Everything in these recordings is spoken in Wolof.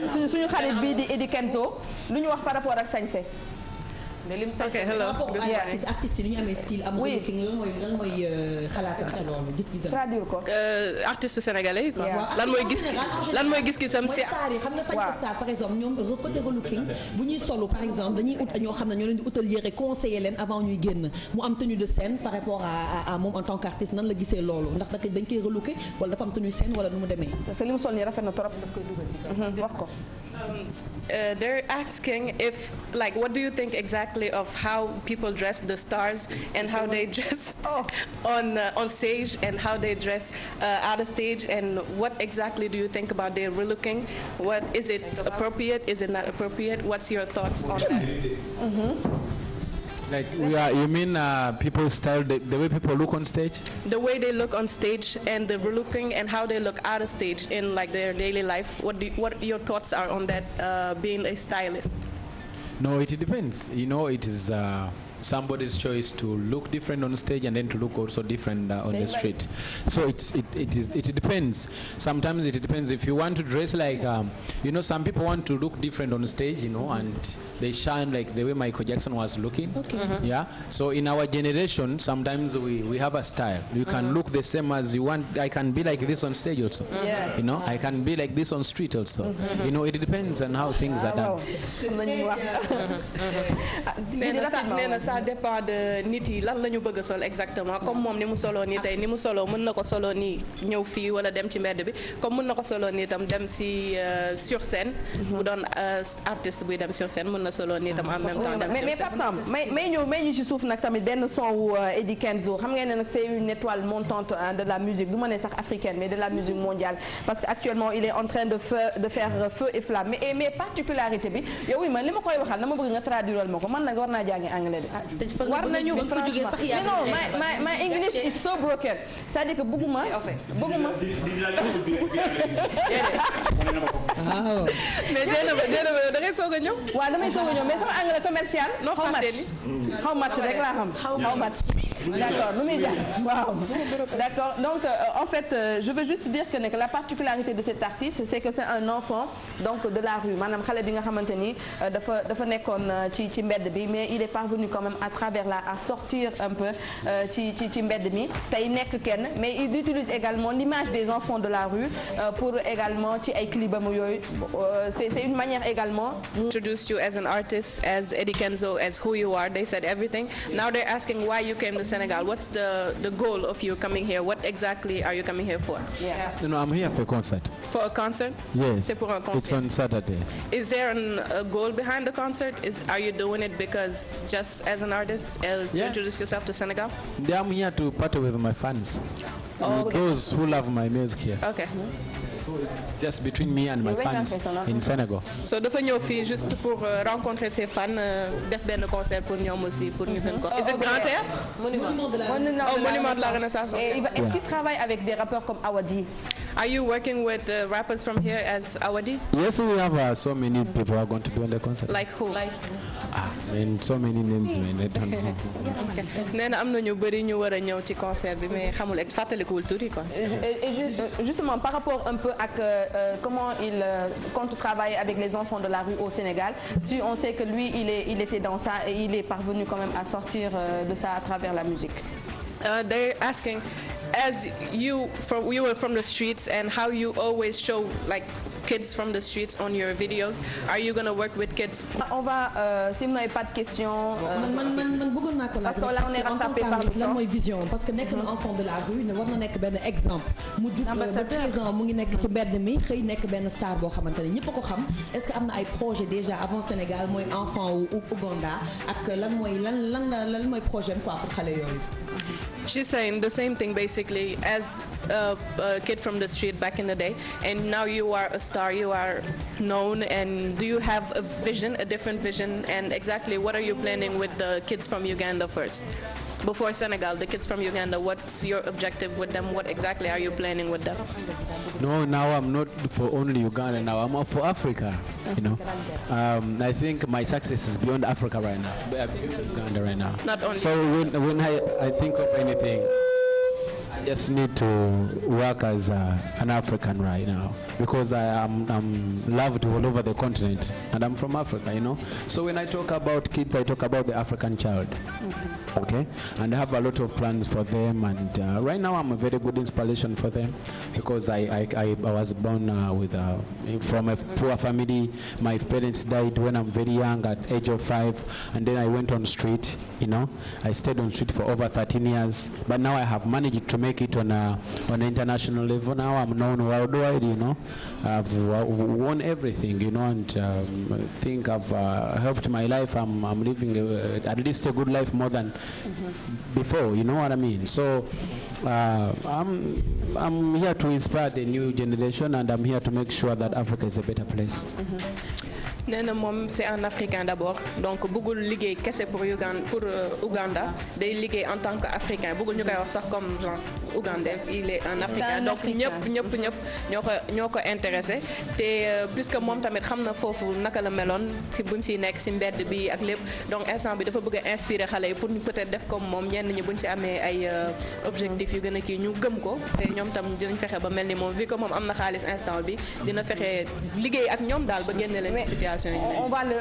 suñu xarit bii di Eddie Kenzo lu ñu wax par rapport ak sañse. Okay, hello. artistes yi ñu amee style am lan mooy xalaatam ci loolu gis-gisam. traduire ko. artiste sénégalais yi quoi. lan mooy gis-gisam si. star yi xam nga sañ star par exemple ñoom côté relooking bu ñuy solo par exemple dañuy ut ñoo xam ne ñoo leen di utal yére conseiller leen avant ñuy génn mu am tenue de scène par rapport à moom en tant qu'artiste nan la gisee loolu ndax dañ koy relooker wala dafa am tenue scène wala nu mu demee. parce que li mu sol nii rafet na trop daf koy dugal ci. wax ko. They're asking if, like, what do you think exactly of how people dress the stars and how they dress on stage and how they dress out of stage, and what exactly do you think about their relooking? What is it appropriate? Is it not appropriate? What's your thoughts on that? Like you mean people's style, the way people look on stage? The way they look on stage and the relooking and how they look out of stage in like their daily life. What your thoughts are on that, being a stylist? No, it depends. You know, it is somebody's choice to look different on stage and then to look also different on the street. So it depends. Sometimes it depends. If you want to dress like, you know, some people want to look different on stage, you know, and they shine like the way Michael Jackson was looking. Okay. Yeah. So in our generation, sometimes we have a style. You can look the same as you want. I can be like this on stage also. Yeah. You know, I can be like this on street also. You know, it depends on how things are done. Ça dépend de nit yi lan la ñu bëgg a sol exactement comme moom ni mu soloo nii tey ni mu soloo mën na ko soloo nii ñëw fii wala dem ci mbedd bi comme mën na ko soloo nii tam dem si sur scène. bu doon artiste buy dem sur scène mën na soloo nii tam en même temps dem sur scène. mais Pape Samb may ñu ci suuf nag tamit benn son wu Eddie Kenzo xam ngeen ne nag c'est une étoile montante de la musique du ma ne sax africaine mais de la musique mondiale parce que actuellement il est en train de faire feu et flamme mais particularité bi yow wi man li ma koy waxal dama bëgg nga traduire ma ko man nag war naa jàngi anglais de. war nañu franchement non my English is so broken c'est-à-dire que bëgguma mais da ngay soog a ñëw. waaw damay soog a ñëw mais sama anglais commercial. how much rek laa xam how much. d'accord lu muy jar waaw. d'accord donc en fait je veux juste dire que la particularité de cet artiste c'est que c'est un enfant donc de la rue maanaam xale bi nga xamante ni dafa nekkoon ci mbedd bi mais il est parvenu quand même à travers là à sortir un peu ci mbedd mi tey nekk kenn mais il utilise également l'image des enfants de la rue pour également ci ay clipam yooyu c'est une manière également. Introduced you as an artist, as Eddie Kenzo, as who you are. They said everything. Now they're asking why you came to Senegal. What's the goal of you coming here? What exactly are you coming here for? Yeah. No, I'm here for a concert. For a concert? Yes. C'est pour un concert. It's on Saturday. Is there a goal behind the concert? Are you doing it because just as an artist, to introduce yourself to Senegal? Yeah, I'm here to party with my fans. Those who love my music here. Okay. So it's just between me and my fans in Senegal. So dafa ñëw fii juste pour rencontrer ses fans def benn concert pour ñoom aussi pour ñu gën ko. Is it Grand Théâtre? Monument de la Renaissance. Est-ce qu'il travaille avec des rappeurs comme Awadi? Are you working with rappers from here as Awadi? Yes, we have so many people who are going to be on the concert. Like who? Man, so many names, man. I don't know. Nee na am na ñu bëri ñu war a ñëw ci concert bi mais xamul fàttalikuwul tuuti quoi. Et justement par rapport un peu à comment il compte travailler avec les enfants de la rue au Sénégal, si on sait que lui il était dans ça et il est parvenu quand même à sortir de ça à travers la musique. They're asking, as you were from the streets and how you always show like kids from the streets on your videos, are you going to work with kids? On va si vous n'avez pas de questions. man bëggoon naa ko laaj parce que là on est rattrapé par le temps. lan mooy vision parce que nekk na enfant de la rue ne war na nekk benn exemple. mu jug ba 13 ans mu ngi nekk ci mbedd mi xëy nekk benn star boo xamante ne ñëpp a ko xam est-ce que am na ay projet déjà avant Sénégal mooy enfant wu Ouganda ak lan mooy projet quoi pour xale yooyu. She's saying the same thing basically as a kid from the street back in the day, and now you are a star, you are known, and do you have a vision, a different vision, and exactly what are you planning with the kids from Uganda first? Before Senegal, the kids from Uganda, what's your objective with them? What exactly are you planning with them? No, now I'm not for only Uganda. Now I'm for Africa. You know, I think my success is beyond Africa right now. Beyond Uganda right now. Not only. So when I think of anything, I I just need to work as an African right now because I'm loved all over the continent and I'm from Africa, you know. So when I talk about kids, I talk about the African child. Okay, and I have a lot of plans for them, and right now I'm a very good inspiration for them because I was born from a poor family. My parents died when I'm very young, at age of 5, and then I went on street. You know, I stayed on street for over 13 years, but now I have managed to make it on an international level. Now I'm known worldwide. You know, I've won everything. You know, and I think I've helped my life. I'm living at least a good life more than before, you know what I mean? So I'm here to inspire the new generation, and I'm here to make sure that Africa is a better place. nee na moom c'est un Africain d'abord donc bëggul liggéey kese pour Ouganda day liggéey en tant qu'Africain bëggul ñu koy wax sax comme genre Ougandais il est un Africain donc ñëpp ñoo ko intéressé te puisque moom tamit xam na foofu naka la meloon fi buñ si nekk si mbedd bi ak lépp donc instant bi dafa bëgg a inspirer xale yi pour ñu peut-être def comme moom ñenn ñi buñ si amee ay objectifs yu gën a kii ñu gëm ko te ñoom tam dinañ fexe ba mel ni moom vu que moom am na xaalis instant bi dina fexe liggéey ak ñoom daal ba génne leen ci situation. On va le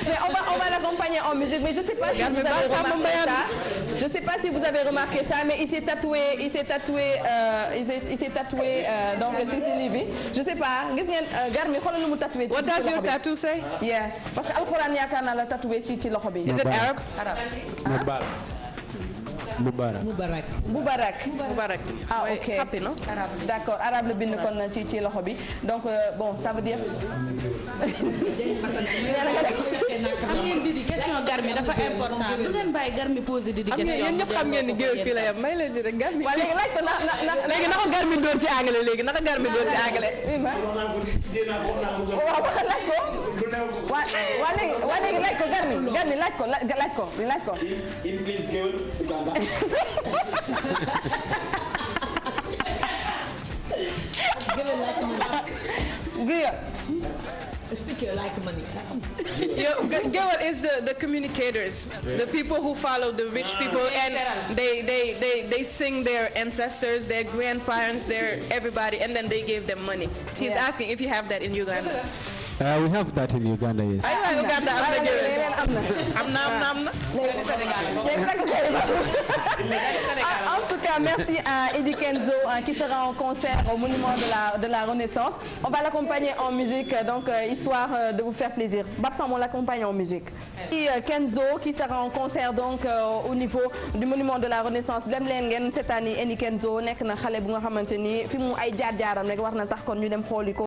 mais on va l'accompagner en musique, mais je sais pas si vous avez remarqué ça. Je sais pas si vous avez remarqué ça, mais il s'est tatoué donc Sicily bi. Je sais pas gis ngeen Garmi xoolal lu mu tatoué. What does your tattoo say? Yeah, parce que alxuraan yaakaar naa la tatoué ci loxo bi. Is it Arab? Mubarak. Ah ok. Happy, no? D'accord, arabe la bind kon ci loxo bi. Donc bon, ça veut dire xam ngeen Didi question Garmi dafa important du ngeen bàyyi Garmi posé Didi question. yéen ñëpp xam ngeen ni géwél fii la yam may leen di rek Garmi. waaw léegi laaj ko léegi naka Garmi door ci anglais léegi naka Garmi door ci anglais. waaw laaj ko. waa léegi laaj ko Garmi laaj ko. English géwél Uganda. Speaker like money. Gewel is the communicators, the people who follow the rich people, and they sing their ancestors, their grandparents, their everybody, and then they gave them money. He's asking if you have that in Uganda. We have that in Uganda, yes. En tout cas, merci à Eddie Kenzo qui sera en concert au Monument de la Renaissance. On va l'accompagner en musique, donc histoire de vous faire plaisir. Babsam, on l'accompagne en musique. Et Kenzo qui sera en concert donc au niveau du Monument de la Renaissance. Dem leen ngeen cette année Eddie Kenzo nekk na xale bu nga xamante ni fi mu ay jaar-jaaram rek war na tax kon ñu dem xooli ko.